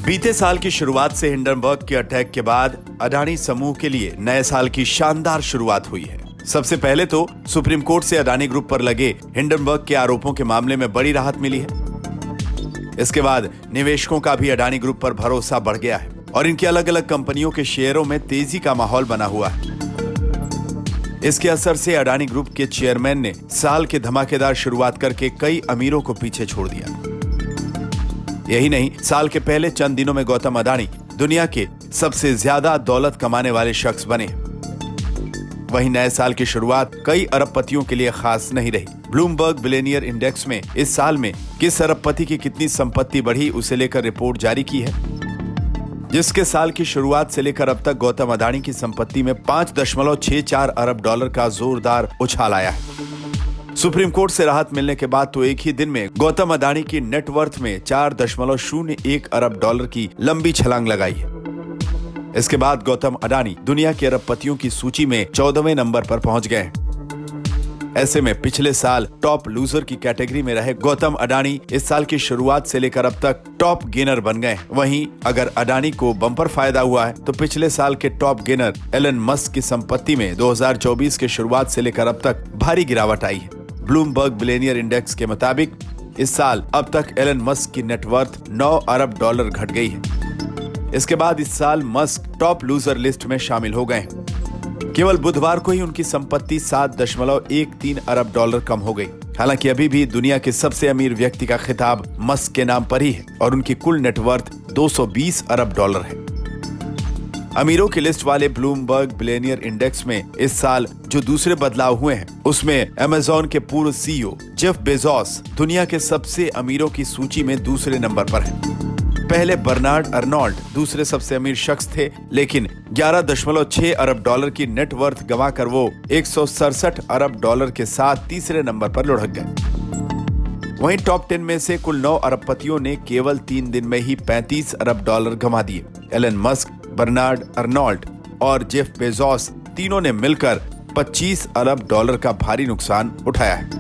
बीते साल की शुरुआत से हिंडनबर्ग के अटैक के बाद अडानी समूह के लिए नए साल की शानदार शुरुआत हुई है। सबसे पहले तो सुप्रीम कोर्ट से अडानी ग्रुप पर लगे हिंडनबर्ग के आरोपों के मामले में बड़ी राहत मिली है। इसके बाद निवेशकों का भी अडानी ग्रुप पर भरोसा बढ़ गया है और इनकी अलग अलग कंपनियों के शेयरों में तेजी का माहौल बना हुआ है। इसके असर से अडानी ग्रुप के चेयरमैन ने साल की धमाकेदार शुरुआत करके कई अमीरों को पीछे छोड़ दिया। यही नहीं, साल के पहले चंद दिनों में गौतम अडानी दुनिया के सबसे ज्यादा दौलत कमाने वाले शख्स बने। वहीं नए साल की शुरुआत कई अरबपतियों के लिए खास नहीं रही। ब्लूमबर्ग बिलियनियर इंडेक्स में इस साल में किस अरबपति की कितनी संपत्ति बढ़ी उसे लेकर रिपोर्ट जारी की है, जिसके साल की शुरुआत से लेकर अब तक गौतम अडानी की संपत्ति में 5.64 अरब डॉलर का जोरदार उछाल आया है। सुप्रीम कोर्ट से राहत मिलने के बाद तो एक ही दिन में गौतम अडानी की नेटवर्थ में 4.01 अरब डॉलर की लंबी छलांग लगाई है। इसके बाद गौतम अडानी दुनिया के अरबपतियों की सूची में 14वें नंबर पर पहुंच गए हैं। ऐसे में पिछले साल टॉप लूजर की कैटेगरी में रहे गौतम अडानी इस साल की शुरुआत से लेकर अब तक टॉप गेनर बन गए। वहीं अगर अडानी को बम्पर फायदा हुआ है तो पिछले साल के टॉप गेनर एलन मस्क की संपत्ति में 2024 के शुरुआत से लेकर अब तक भारी गिरावट आई है। ब्लूमबर्ग बिलियनियर इंडेक्स के मुताबिक इस साल अब तक एलन मस्क की नेटवर्थ 9 अरब डॉलर घट गई है। इसके बाद इस साल मस्क टॉप लूजर लिस्ट में शामिल हो गए। केवल बुधवार को ही उनकी संपत्ति 7.13 अरब डॉलर कम हो गई। हालांकि अभी भी दुनिया के सबसे अमीर व्यक्ति का खिताब मस्क के नाम पर ही है और उनकी कुल नेटवर्थ 220 अरब डॉलर है। अमीरों की लिस्ट वाले ब्लूमबर्ग बिलियनियर इंडेक्स में इस साल जो दूसरे बदलाव हुए हैं उसमें अमेज़न के पूर्व सीईओ जेफ बेजोस दुनिया के सबसे अमीरों की सूची में दूसरे नंबर पर हैं। पहले बर्नार्ड अर्नोल्ड दूसरे सबसे अमीर शख्स थे, लेकिन 11.6 अरब डॉलर की नेटवर्थ गंवाकर वो 167 अरब डॉलर के साथ तीसरे नंबर पर लुढ़क गए। वहीं टॉप 10 में से कुल 9 अरबपतियों ने केवल 3 दिन में ही 35 अरब डॉलर गंवा दिए। एलन मस्क, बर्नार्ड अर्नोल्ड और जेफ बेजोस तीनों ने मिलकर 25 अरब डॉलर का भारी नुकसान उठाया है।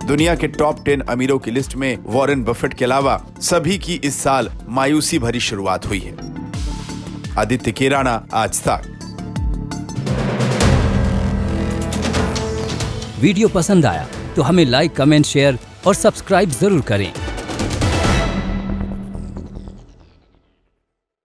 दुनिया के टॉप 10 अमीरों की लिस्ट में वॉरेन बफेट के अलावा सभी की इस साल मायूसी भरी शुरुआत हुई है। आदित्य केराना, आज तक। वीडियो पसंद आया तो हमें लाइक, कमेंट, शेयर और सब्सक्राइब जरूर करें।